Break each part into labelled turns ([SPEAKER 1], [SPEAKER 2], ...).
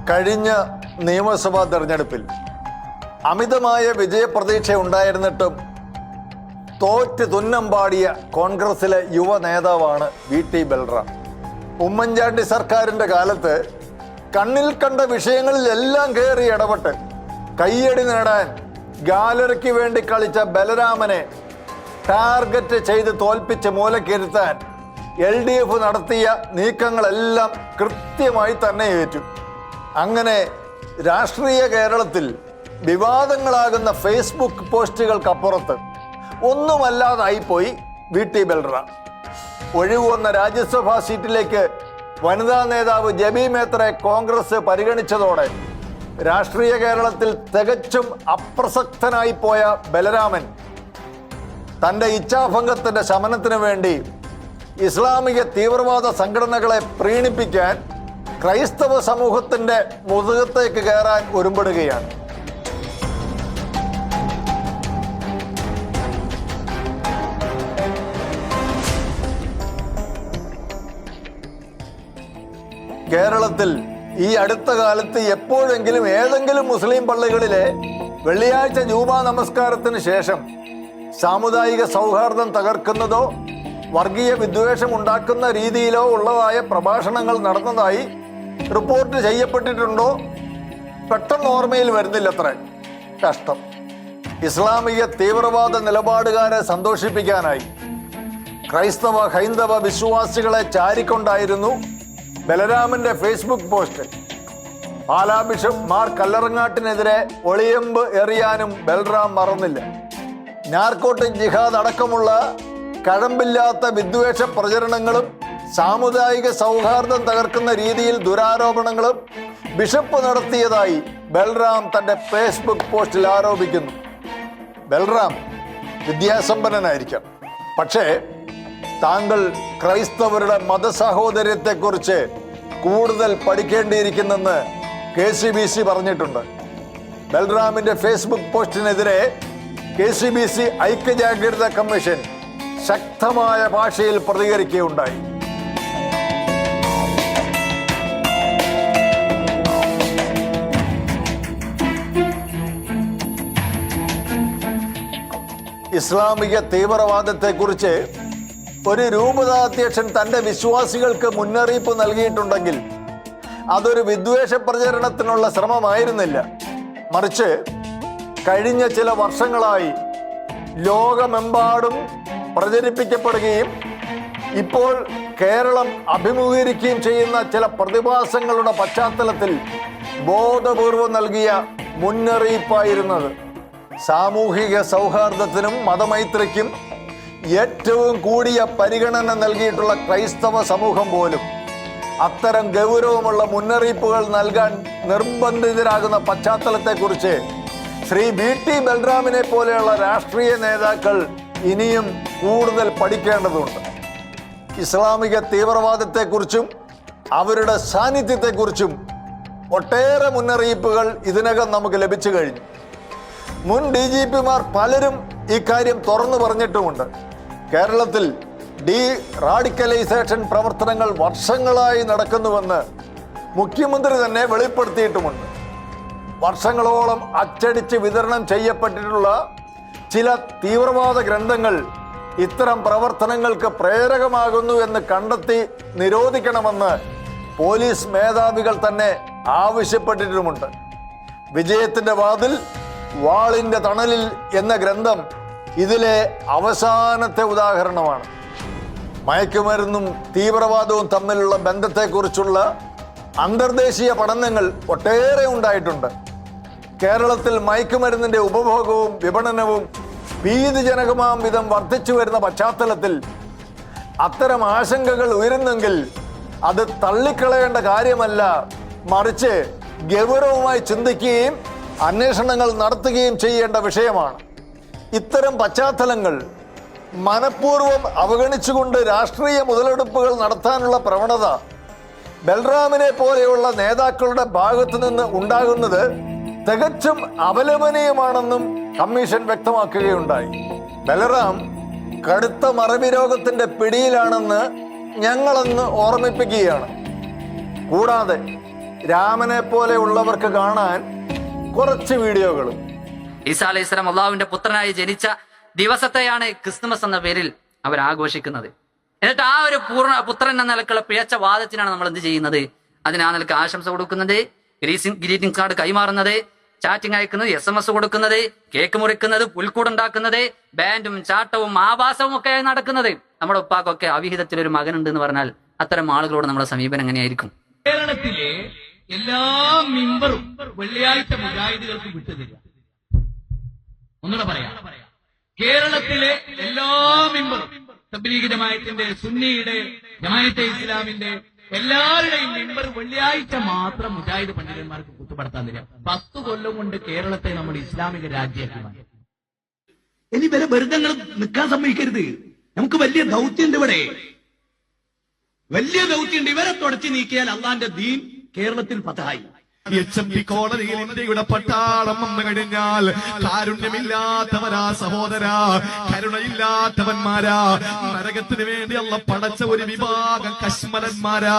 [SPEAKER 1] കഴിഞ്ഞ നിയമസഭാ തെരഞ്ഞെടുപ്പിൽ അമിതമായ വിജയപ്രതീക്ഷ ഉണ്ടായിരുന്നിട്ടും തോറ്റ് തുന്നമ്പാടിയ കോൺഗ്രസിലെ യുവ നേതാവാണ് VT ബൽറാം. ഉമ്മൻചാണ്ടി സർക്കാരിൻ്റെ കാലത്ത് കണ്ണിൽ കണ്ട വിഷയങ്ങളിലെല്ലാം കയറി ഇടപെട്ട് കയ്യടി നേടാൻ ഗാലറിക്ക് വേണ്ടി കളിച്ച ബലരാമനെ ടാർഗറ്റ് ചെയ്ത് തോൽപ്പിച്ച് മൂലക്കിരുത്താൻ LDF നടത്തിയ നീക്കങ്ങളെല്ലാം കൃത്യമായി തന്നെ ഏറ്റു. അങ്ങനെ രാഷ്ട്രീയ കേരളത്തിൽ വിവാദങ്ങളാകുന്ന ഫേസ്ബുക്ക് പോസ്റ്റുകൾക്കപ്പുറത്ത് ഒന്നുമല്ലാതായിപ്പോയി VT ബൽറാം. ഒഴിവുവന്ന രാജ്യസഭാ സീറ്റിലേക്ക് വനിതാ നേതാവ് ജബി മേത്തറെ കോൺഗ്രസ് പരിഗണിച്ചതോടെ രാഷ്ട്രീയ കേരളത്തിൽ തികച്ചും അപ്രസക്തനായി പോയ ബലരാമൻ തൻ്റെ ഇച്ഛാഭംഗത്തിൻ്റെ ശമനത്തിന് വേണ്ടി ഇസ്ലാമിക തീവ്രവാദ സംഘടനകളെ പ്രീണിപ്പിക്കാൻ ക്രൈസ്തവ സമൂഹത്തിൻ്റെ മുതുകത്തേക്ക് കയറാൻ ഒരുമ്പെടുകയാണ്. കേരളത്തിൽ ഈ അടുത്ത കാലത്ത് എപ്പോഴെങ്കിലും ഏതെങ്കിലും മുസ്ലിം പള്ളികളിലെ വെള്ളിയാഴ്ച ജൂമാ നമസ്കാരത്തിന് ശേഷം സാമുദായിക സൗഹാർദ്ദം തകർക്കുന്നതോ വർഗീയ വിദ്വേഷം ഉണ്ടാക്കുന്ന രീതിയിലോ ഉള്ളതായ പ്രഭാഷണങ്ങൾ നടന്നതായി റിപ്പോർട്ട് ചെയ്യപ്പെട്ടിട്ടുണ്ടോ? പെട്ടെന്ന് ഓർമ്മയിൽ വരുന്നില്ലത്ര. കഷ്ടം. ഇസ്ലാമിക തീവ്രവാദ നിലപാടുകാരെ സന്തോഷിപ്പിക്കാനായി ക്രൈസ്തവ ഹൈന്ദവ വിശ്വാസികളെ ചാരിക്കൊണ്ടായിരുന്നു ബലരാമന്റെ Facebook post. Pala bishop Mar കല്ലറങ്ങാട്ടിനെതിരെ ഒളിയമ്പ് എറിയാനും ബൽറാം മറന്നില്ല. നാർക്കോട്ടിക് ജിഹാദ് അടക്കമുള്ള കഴമ്പില്ലാത്ത വിദ്വേഷ പ്രചരണങ്ങളും സാമുദായിക സൗഹാർദ്ദം തകർക്കുന്ന രീതിയിൽ ദുരാരോപണങ്ങളും ബിഷപ്പ് നടത്തിയതായി ബൽറാം തൻ്റെ ഫേസ്ബുക്ക് പോസ്റ്റിൽ ആരോപിക്കുന്നു. ബൽറാം വിദ്യാസമ്പന്നനായിരിക്കാം, പക്ഷേ താങ്കൾ ക്രൈസ്തവരുടെ മതസഹോദര്യത്തെക്കുറിച്ച് കൂടുതൽ പഠിക്കേണ്ടിയിരിക്കുന്നെന്ന് KCBC പറഞ്ഞിട്ടുണ്ട്. ബൽറാമിൻ്റെ ഫേസ്ബുക്ക് പോസ്റ്റിനെതിരെ KCBC ഐക്യജാഗ്രത കമ്മീഷൻ ശക്തമായ ഭാഷയിൽ പ്രതികരിക്കുകയുണ്ടായി. ഇസ്ലാമിക തീവ്രവാദത്തെക്കുറിച്ച് ഒരു രൂപതാധ്യക്ഷൻ തൻ്റെ വിശ്വാസികൾക്ക് മുന്നറിയിപ്പ് നൽകിയിട്ടുണ്ടെങ്കിൽ അതൊരു വിദ്വേഷ പ്രചരണത്തിനുള്ള ശ്രമമായിരുന്നില്ല. മറിച്ച് കഴിഞ്ഞ ചില വർഷങ്ങളായി ലോകമെമ്പാടും പ്രചരിപ്പിക്കപ്പെടുകയും ഇപ്പോൾ കേരളം അഭിമുഖീകരിക്കുകയും ചെയ്യുന്ന ചില പ്രതിഭാസങ്ങളുടെ പശ്ചാത്തലത്തിൽ ബോധപൂർവം നൽകിയ മുന്നറിയിപ്പായിരുന്നത്. സാമൂഹിക സൗഹാർദ്ദത്തിനും മതമൈത്രിക്കും ഏറ്റവും കൂടിയ പരിഗണന നൽകിയിട്ടുള്ള ക്രൈസ്തവ സമൂഹം പോലും അത്തരം ഗൗരവമുള്ള മുന്നറിയിപ്പുകൾ നൽകാൻ നിർബന്ധിതരാകുന്ന പശ്ചാത്തലത്തെക്കുറിച്ച് ശ്രീ VT ബൽറാമിനെ പോലെയുള്ള രാഷ്ട്രീയ നേതാക്കൾ ഇനിയും കൂടുതൽ പഠിക്കേണ്ടതുണ്ട്. ഇസ്ലാമിക തീവ്രവാദത്തെക്കുറിച്ചും അവരുടെ സാന്നിധ്യത്തെക്കുറിച്ചും ഒട്ടേറെ മുന്നറിയിപ്പുകൾ ഇതിനകം നമുക്ക് ലഭിച്ചു കഴിഞ്ഞു. മുൻ DGPമാർ പലരും ഇക്കാര്യം തുറന്നു പറഞ്ഞിട്ടുമുണ്ട്. കേരളത്തിൽ റാഡിക്കലൈസേഷൻ പ്രവർത്തനങ്ങൾ വർഷങ്ങളായി നടക്കുന്നുവെന്ന് മുഖ്യമന്ത്രി തന്നെ വെളിപ്പെടുത്തിയിട്ടുമുണ്ട്. വർഷങ്ങളോളം അച്ചടിച്ച് വിതരണം ചെയ്യപ്പെട്ടിട്ടുള്ള ചില തീവ്രവാദ ഗ്രന്ഥങ്ങൾ ഇത്തരം പ്രവർത്തനങ്ങൾക്ക് പ്രേരകമാകുന്നു എന്ന് കണ്ടെത്തി നിരോധിക്കണമെന്ന് പോലീസ് മേധാവികൾ തന്നെ ആവശ്യപ്പെട്ടിട്ടുമുണ്ട്. വിജയത്തിൻ്റെ വാതിൽ വാളിൻ്റെ തണലിൽ എന്ന ഗ്രന്ഥം ഇതിലെ അവസാനത്തെ ഉദാഹരണമാണ്. മയക്കുമരുന്നും തീവ്രവാദവും തമ്മിലുള്ള ബന്ധത്തെക്കുറിച്ചുള്ള അന്തർദേശീയ പഠനങ്ങൾ ഒട്ടേറെ ഉണ്ടായിട്ടുണ്ട്. കേരളത്തിൽ മയക്കുമരുന്നിൻ്റെ ഉപഭോഗവും വിപണനവും ഭീതിജനകമാം വിധം വർദ്ധിച്ചു വരുന്ന പശ്ചാത്തലത്തിൽ അത്തരം ആശങ്കകൾ ഉയരുന്നെങ്കിൽ അത് തള്ളിക്കളയേണ്ട കാര്യമല്ല, മറിച്ച് ഗൗരവമായി ചിന്തിക്കുകയും അന്വേഷണങ്ങൾ നടത്തുകയും ചെയ്യേണ്ട വിഷയമാണ്. ഇത്തരം പശ്ചാത്തലങ്ങൾ മനഃപൂർവ്വം അവഗണിച്ചുകൊണ്ട് രാഷ്ട്രീയ മുതലെടുപ്പുകൾ നടത്താനുള്ള പ്രവണത ബൽറാമിനെ പോലെയുള്ള നേതാക്കളുടെ ഭാഗത്തു നിന്ന് ഉണ്ടാകുന്നത് തികച്ചും അപലപനീയമാണെന്നും കമ്മീഷൻ വ്യക്തമാക്കുകയുണ്ടായി. ബൽറാം കടുത്ത മറവി രോഗത്തിന്റെ പിടിയിലാണെന്ന് ഞങ്ങളെന്ന് ഓർമ്മിപ്പിക്കുകയാണ്. കൂടാതെ രാമനെ പോലെ ഉള്ളവർക്ക് കാണാൻ കുറച്ച് വീഡിയോകളും.
[SPEAKER 2] ഈസാ അലൈഹി സ്വലാം അള്ളാഹുവിന്റെ പുത്രനായി ജനിച്ച ദിവസത്തെയാണ് ക്രിസ്തുമസ് എന്ന പേരിൽ അവർ ആഘോഷിക്കുന്നത്. എന്നിട്ട് ആ ഒരു പുത്രൻ എന്ന നിലക്കുള്ള പിഴച്ച വാദത്തിനാണ് നമ്മൾ എന്ത് ചെയ്യുന്നത്? അതിന് ആ നിലക്ക് ആശംസ കൊടുക്കുന്നത്, ഗ്രീറ്റിംഗ് കാർഡ് കൈമാറുന്നത്, ചാറ്റിംഗ് അയക്കുന്നത്, SMS കൊടുക്കുന്നത്, കേക്ക് മുറിക്കുന്നത്, പുൽക്കൂടുണ്ടാക്കുന്നത്, ബാൻഡും ചാട്ടവും ആഭാസവും ഒക്കെ നടക്കുന്നത്. നമ്മുടെ ഉപ്പാക്കൊക്കെ അവിഹിതത്തിൽ ഒരു മകനുണ്ട് എന്ന് പറഞ്ഞാൽ അത്തരം ആളുകളോട് നമ്മുടെ സമീപനം എങ്ങനെയായിരിക്കും?
[SPEAKER 3] കേരളത്തിലെ എല്ലാ മെമ്പറും വെള്ളിയാഴ്ച മുജാഹിദുകൾക്ക് വിട്ടുതരിക. ഒന്നുകൂടെ പറയാം, കേരളത്തിലെ എല്ലാ മെമ്പറും തബ്ലീഗ് ജമാഅത്തിന്റെ, സുന്നിയുടെ, ജമാഅത്തെ ഇസ്ലാമിന്റെ എല്ലാവരുടെയും മെമ്പർ വെള്ളിയാഴ്ച മാത്രം മുജാഹിദ് പണ്ഡിതന്മാർക്ക് കുത്തുപടത്താൻ തരിക. 10 കൊല്ലം കൊണ്ട് കേരളത്തെ നമ്മൾ ഇസ്ലാമിക രാജ്യമാക്കി മാറ്റി. ഇനി വരെ വെറുതെ നിൽക്കാൻ സമ്മതിക്കരുത്. നമുക്ക് വലിയ ദൗത്യമുണ്ട് ഇവിടെ, വലിയ ദൗത്യമുണ്ട്. ഇവരെ തുടച്ചു നീക്കിയാൽ അള്ളാന്റെ ദീൻ കേരളത്തിൽ ഫതഹായി.
[SPEAKER 4] HMP കോളനിയിൽ ഇന്ത്യയുടെ പട്ടാളം വന്നു കഴിഞ്ഞാൽ കാരുണ്യമില്ലാത്തവരാ സഹോദരാ, കരുണയില്ലാത്തവന്മാരാ, നരകത്തിന് വേണ്ടി അള്ള പടച്ച ഒരു വിഭാഗം കശ്മലന്മാരാ.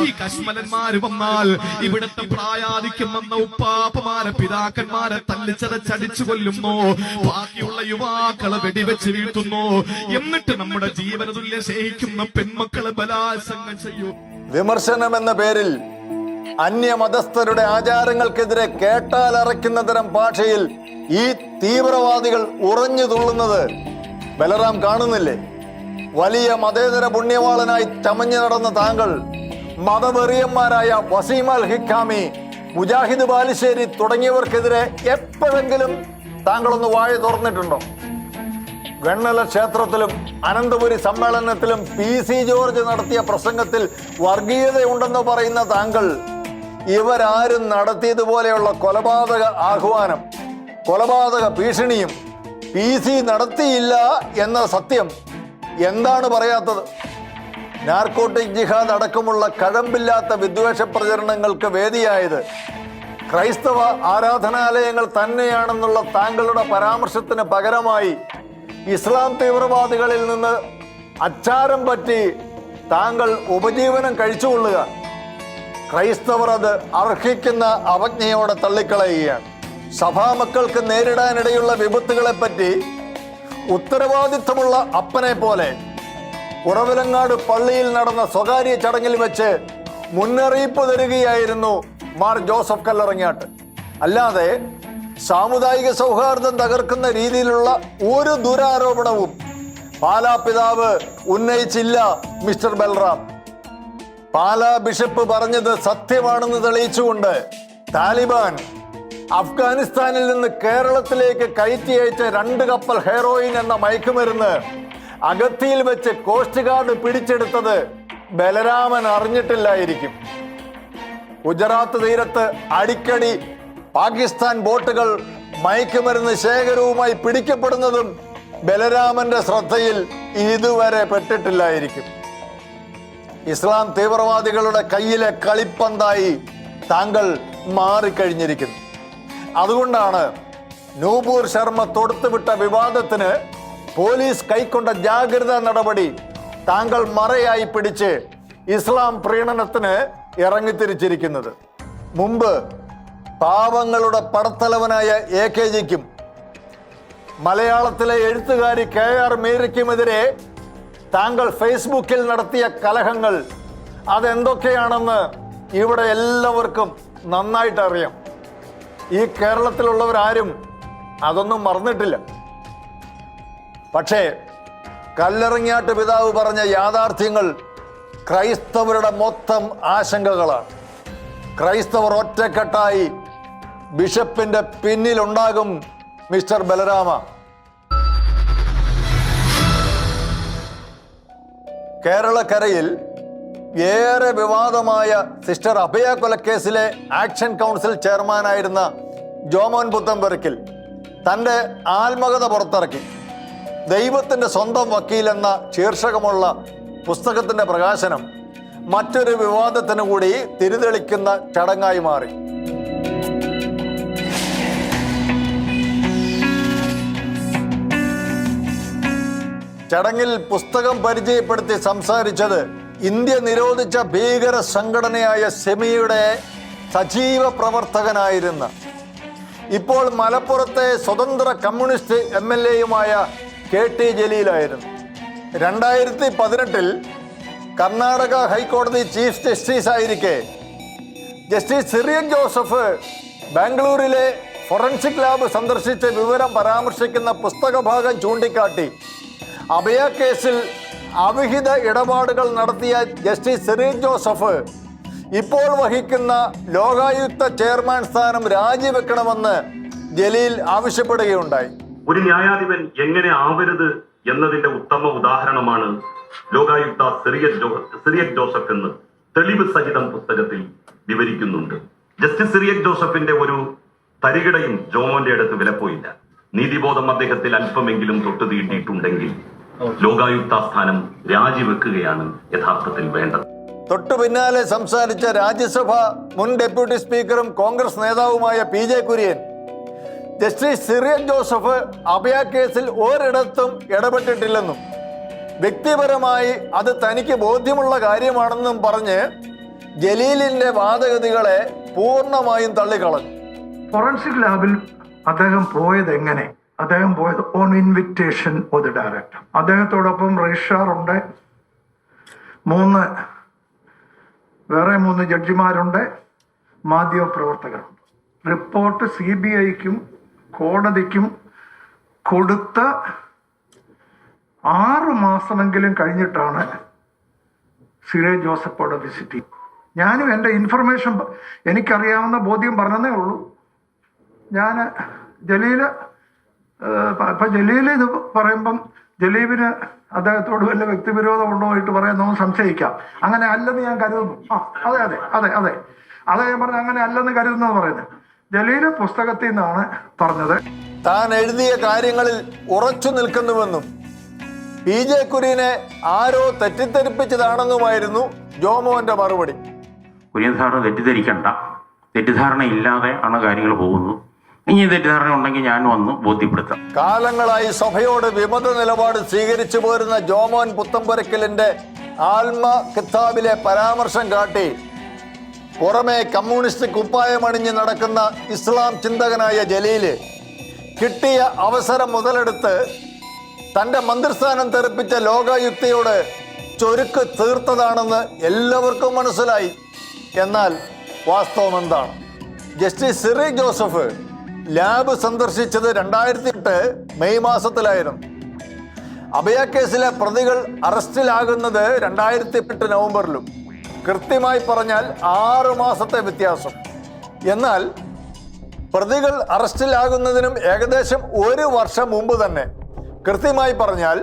[SPEAKER 4] ഈ കശ്മലന്മാര് വന്നാൽ ഇവിടുത്തെ പ്രായാധിക്യം വന്ന ഉപ്പാപ്പമാരെ, പിതാക്കന്മാരെ തല്ലിച്ചതച്ചടിച്ചു കൊല്ലുന്നു, ബാക്കിയുള്ള യുവാക്കളെ വെടിവെച്ച് വീഴ്ത്തുന്നു. എന്നിട്ട് നമ്മുടെ ജീവന തുല്യം സ്നേഹിക്കുന്ന പെൺമക്കളെ ബലാത്സംഗം ചെയ്യൂ.
[SPEAKER 1] വിമർശനം എന്ന പേരിൽ അന്യമതസ്ഥരുടെ ആചാരങ്ങൾക്കെതിരെ കേട്ടാൽ അറയ്ക്കുന്ന തരം ഭാഷയിൽ ഈ തീവ്രവാദികൾ ഉറഞ്ഞു തുള്ളുന്നത് ബലറാം കാണുന്നില്ലേ? വലിയ മതേതര പുണ്യവാളനായി ചമഞ്ഞു നടന്ന താങ്കൾ മതവെറിയന്മാരായ വസീം അൽ ഹിക്കാമി, മുജാഹിദ് ബാലുശ്ശേരി തുടങ്ങിയവർക്കെതിരെ എപ്പോഴെങ്കിലും താങ്കളൊന്ന് വായ തുറന്നിട്ടുണ്ടോ? വെണ്ണല ക്ഷേത്രത്തിലും അനന്തപുരി സമ്മേളനത്തിലും PC ജോർജ് നടത്തിയ പ്രസംഗത്തിൽ വർഗീയതയുണ്ടെന്ന് പറയുന്ന താങ്കൾ ഇവരാരും നടത്തിയതുപോലെയുള്ള കൊലപാതക ആഹ്വാനം, കൊലപാതക ഭീഷണിയും PC നടത്തിയില്ല എന്ന സത്യം എന്താണ് പറയാത്തത്? നാർക്കോട്ടിക് ജിഹാദ് അടക്കമുള്ള കഴമ്പില്ലാത്ത വിദ്വേഷ പ്രചരണങ്ങൾക്ക് വേദിയായത് ക്രൈസ്തവ ആരാധനാലയങ്ങൾ തന്നെയാണെന്നുള്ള താങ്കളുടെ പരാമർശത്തിന് പകരമായി ഇസ്ലാം തീവ്രവാദികളിൽ നിന്ന് അച്ചാരം പറ്റി താങ്കൾ ഉപജീവനം കഴിച്ചുകൊള്ളുക. ക്രൈസ്തവർ അത് അർഹിക്കുന്ന അവജ്ഞയോടെ തള്ളിക്കളയുകയാണ്. സഭാമക്കൾക്ക് നേരിടാനിടയുള്ള വിപത്തുകളെ പറ്റി ഉത്തരവാദിത്വമുള്ള അപ്പനെ പോലെ ഉറവിലങ്ങാട് പള്ളിയിൽ നടന്ന സ്വകാര്യ ചടങ്ങിൽ വെച്ച് മുന്നറിയിപ്പ് തരികയായിരുന്നു മാർ ജോസഫ് കല്ലറങ്ങാട്ട്. അല്ലാതെ സാമുദായിക സൗഹാർദ്ദം തകർക്കുന്ന രീതിയിലുള്ള ഒരു ദുരാരോപണവും പാലാ പിതാവ് ഉന്നയിച്ചില്ല. മിസ്റ്റർ ബൽറാം, പാലാ ബിഷപ്പ് പറഞ്ഞത് സത്യമാണെന്ന് തെളിയിച്ചുകൊണ്ട് താലിബാൻ അഫ്ഗാനിസ്ഥാനിൽ നിന്ന് കേരളത്തിലേക്ക് കയറ്റി അയച്ച 2 കപ്പൽ ഹെറോയിൻ എന്ന മയക്കുമരുന്ന് അഗത്തിയിൽ വെച്ച് കോസ്റ്റ് ഗാർഡ് പിടിച്ചെടുത്തത് ബലരാമൻ അറിഞ്ഞിട്ടില്ലായിരിക്കും. ഗുജറാത്ത് തീരത്ത് അടിക്കടി പാകിസ്ഥാൻ ബോട്ടുകൾ മയക്കുമരുന്ന് ശേഖരവുമായി പിടിക്കപ്പെടുന്നതും ബലരാമന്റെ ശ്രദ്ധയിൽ ഇതുവരെ പെട്ടിട്ടില്ലായിരിക്കും. ഇസ്ലാം തീവ്രവാദികളുടെ കയ്യിലെ കളിപ്പന്തായി താങ്കൾ മാറിക്കഴിഞ്ഞിരിക്കുന്നു. അതുകൊണ്ടാണ് നൂപൂർ ശർമ്മ തൊടുത്തുവിട്ട വിവാദത്തിന് പോലീസ് കൈക്കൊണ്ട ജാഗ്രതാ നടപടി താങ്കൾ മറയായി പിടിച്ച് ഇസ്ലാം പ്രീണനത്തിന് ഇറങ്ങിത്തിരിച്ചിരിക്കുന്നത്. മുമ്പ് പാവങ്ങളുടെ പടത്തലവനായ AKGക്കും മലയാളത്തിലെ എഴുത്തുകാരി KR മീരയ്ക്കുമെതിരെ താങ്കൾ ഫേസ്ബുക്കിൽ നടത്തിയ കലഹങ്ങൾ അതെന്തൊക്കെയാണെന്ന് ഇവിടെ എല്ലാവർക്കും നന്നായിട്ട് അറിയാം. ഈ കേരളത്തിലുള്ളവരാരും അതൊന്നും മറന്നിട്ടില്ല. പക്ഷേ കല്ലറങ്ങാട്ട് പിതാവ് പറഞ്ഞ യാഥാർത്ഥ്യങ്ങൾ ക്രൈസ്തവരുടെ മൊത്തം ആശങ്കകളാണ്. ക്രൈസ്തവർ ഒറ്റക്കെട്ടായി ബിഷപ്പിന്റെ പിന്നിലുണ്ടാകും. മിസ്റ്റർ ബലരാമ, കേരളക്കരയിൽ ഏറെ വിവാദമായ സിസ്റ്റർ അഭയ കൊലക്കേസിലെ ആക്ഷൻ കൗൺസിൽ ചെയർമാനായിരുന്ന ജോമോൻ പുത്തമ്പെറുക്കിൽ തൻ്റെ ആത്മകഥ പുറത്തിറക്കി. ദൈവത്തിൻ്റെ സ്വന്തം വക്കീൽ എന്ന ശീർഷകമുള്ള പുസ്തകത്തിൻ്റെ പ്രകാശനം മറ്റൊരു വിവാദത്തിന് കൂടി തിരിതെളിക്കുന്ന ചടങ്ങായി മാറി. ചടങ്ങിൽ പുസ്തകം പരിചയപ്പെടുത്തി സംസാരിച്ചത് ഇന്ത്യ നിരോധിച്ച ഭീകര സംഘടനയായ സെമിയുടെ സജീവ പ്രവർത്തകനായിരുന്ന, ഇപ്പോൾ മലപ്പുറത്തെ സ്വതന്ത്ര കമ്മ്യൂണിസ്റ്റ് MLA-യുമായ KT ജലീലായിരുന്നു. 2018 കർണാടക ഹൈക്കോടതി ചീഫ് ജസ്റ്റിസ് ആയിരിക്കെ ജസ്റ്റിസ് സിറിയക് ജോസഫ് ബാംഗ്ലൂരിലെ ഫോറൻസിക് ലാബ് സന്ദർശിച്ച വിവരം പരാമർശിക്കുന്ന പുസ്തകഭാഗം ചൂണ്ടിക്കാട്ടി അഭയ കേസിൽ അവിഹിത ഇടപാടുകൾ നടത്തിയ ജസ്റ്റിസ് സിറിയക് ജോസഫ് ഇപ്പോൾ വഹിക്കുന്ന ലോകായുക്ത ചെയർമാൻ സ്ഥാനം രാജിവെക്കണമെന്ന് ജലീൽ ആവശ്യപ്പെടുകയുണ്ടായി.
[SPEAKER 5] ഒരു ന്യായാധിപൻ എങ്ങനെ ആവരുത് എന്നതിന്റെ ഉത്തമ ഉദാഹരണമാണ് ലോകായുക്ത സിറിയക് ജോസഫ് എന്ന് തെളിവ് സഹിതം പുസ്തകത്തിൽ വിവരിക്കുന്നുണ്ട്. ജസ്റ്റിസ് സിറിയക് ജോസഫിന്റെ ഒരു തരികിടയും ജോമോന്റെ അടുത്ത് വിലപ്പോയില്ല. നീതിബോധം അദ്ദേഹത്തിൽ അല്പമെങ്കിലും തൊട്ടു തീണ്ടിയിട്ടുണ്ടെങ്കിൽ ലോകായുക്ത സ്ഥാനം രാജിവെക്കുകയാണ് യഥാർത്ഥത്തിൽ വേണ്ടത്.
[SPEAKER 1] തൊട്ടു പിന്നാലെ സംസാരിച്ച രാജ്യസഭ മുൻ ഡെപ്യൂട്ടി സ്പീക്കറും കോൺഗ്രസ് നേതാവുമായ PJ Kurian justice Cyriac Joseph Abhaya കേസിൽ ഒരിടത്തും ഇടപെട്ടിട്ടില്ലെന്നും വ്യക്തിപരമായി അത് തനിക്ക് ബോധ്യമുള്ള കാര്യമാണെന്നും പറഞ്ഞ് ജലീലിന്റെ വാദഗതികളെ പൂർണ്ണമായും തള്ളിക്കളഞ്ഞു.
[SPEAKER 6] ഫോറൻസിക് ലാബിൽ അദ്ദേഹം പോയത് എങ്ങനെ? അദ്ദേഹം പോയത് on invitation of the director. അദ്ദേഹത്തോടൊപ്പം രജിസ്ട്രാറുണ്ട്, വേറെ 3 ജഡ്ജിമാരുണ്ട്, മാധ്യമപ്രവർത്തകരുണ്ട്. റിപ്പോർട്ട് CBIക്കും കോടതിക്കും കൊടുത്ത 6 മാസമെങ്കിലും കഴിഞ്ഞിട്ടാണ് സിറിയക് ജോസഫ് അവിടെ വിസിറ്റ് ചെയ്തത്. ഞാനും എൻ്റെ ഇൻഫർമേഷൻ എനിക്കറിയാവുന്ന ബോധ്യം പറഞ്ഞതേ ഉള്ളൂ. ഞാൻ ജലീല് ഇത് പറയുമ്പം ജലീലിന് അദ്ദേഹത്തോട് വല്ല വ്യക്തിവിരോധം ഉണ്ടോ ആയിട്ട് പറയാമെന്ന് സംശയിക്കാം. അങ്ങനെ അല്ലെന്ന് ഞാൻ കരുതുന്നു. അതെ ഞാൻ പറഞ്ഞു, അങ്ങനെ അല്ലെന്ന് കരുതുന്നത് പറയുന്നത്. ജലീല് പുസ്തകത്തിൽ നിന്നാണ് പറഞ്ഞത്.
[SPEAKER 1] താൻ എഴുതിയ കാര്യങ്ങളിൽ ഉറച്ചു നിൽക്കുന്നുവെന്നും PJ കുര്യനെ ആരോ തെറ്റിദ്ധരിപ്പിച്ചതാണെന്നുമായിരുന്നു ജോമോന്റെ മറുപടി.
[SPEAKER 7] കുര്യൻ സാറ് തെറ്റിദ്ധരിക്കണ്ട, തെറ്റിദ്ധാരണ ഇല്ലാതെ ആണ് കാര്യങ്ങൾ പോകുന്നത്. ഇനി തെറ്റിദ്ധാരണ ഉണ്ടെങ്കിൽ ഞാൻ വന്ന് ബോധ്യപ്പെടുത്താം.
[SPEAKER 1] കാലങ്ങളായി സഭയോട് വിമത നിലപാട് സ്വീകരിച്ചു പോരുന്ന ജോമോൻ പുത്തമ്പുരക്കലിന്റെ ആൽമ കിതാബിലെ പരാമർശം കാട്ടി പുറമെ കമ്മ്യൂണിസ്റ്റ് കുപ്പായമണിഞ്ഞ് നടക്കുന്ന ഇസ്ലാം ചിന്തകനായ ജലീല് കിട്ടിയ അവസരം മുതലെടുത്ത് തന്റെ മന്ത്രിസ്ഥാനം തെറിപ്പിച്ച ലോകായുക്തയോട് ചൊരുക്ക് തീർത്തതാണെന്ന് എല്ലാവർക്കും മനസ്സിലായി. എന്നാൽ വാസ്തവം എന്താണ്? ജസ്റ്റിസ് സിറിയക് ജോസഫ് ലാബ് സന്ദർശിച്ചത് 2008 മെയ് മാസത്തിലായിരുന്നു. അഭയ കേസിലെ പ്രതികൾ അറസ്റ്റിലാകുന്നത് 2008 നവംബറിലും. കൃത്യമായി പറഞ്ഞാൽ 6 മാസത്തെ വ്യത്യാസം. എന്നാൽ പ്രതികൾ അറസ്റ്റിലാകുന്നതിനും ഏകദേശം 1 വർഷം മുമ്പ് തന്നെ, കൃത്യമായി പറഞ്ഞാൽ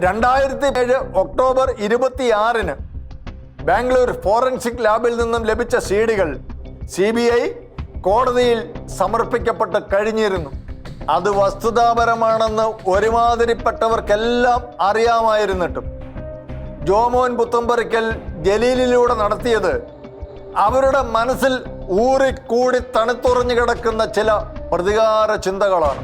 [SPEAKER 1] 2007 ഒക്ടോബർ 26-ന് ബാംഗ്ലൂർ ഫോറൻസിക് ലാബിൽ നിന്നും ലഭിച്ച CD-കൾ CBI കോടതിയിൽ സമർപ്പിക്കപ്പെട്ട് കഴിഞ്ഞിരുന്നു. അത് വസ്തുതാപരമാണെന്ന് ഒരുമാതിരിപ്പെട്ടവർക്കെല്ലാം അറിയാമായിരുന്നിട്ടും ജോമോൻ പുത്തമ്പുരക്കൽ ജലീലിലൂടെ നടത്തിയത് അവരുടെ മനസ്സിൽ ഊറിക്കൂടി തണുത്തുറഞ്ഞു കിടക്കുന്ന ചില പ്രതികാര ചിന്തകളാണ്.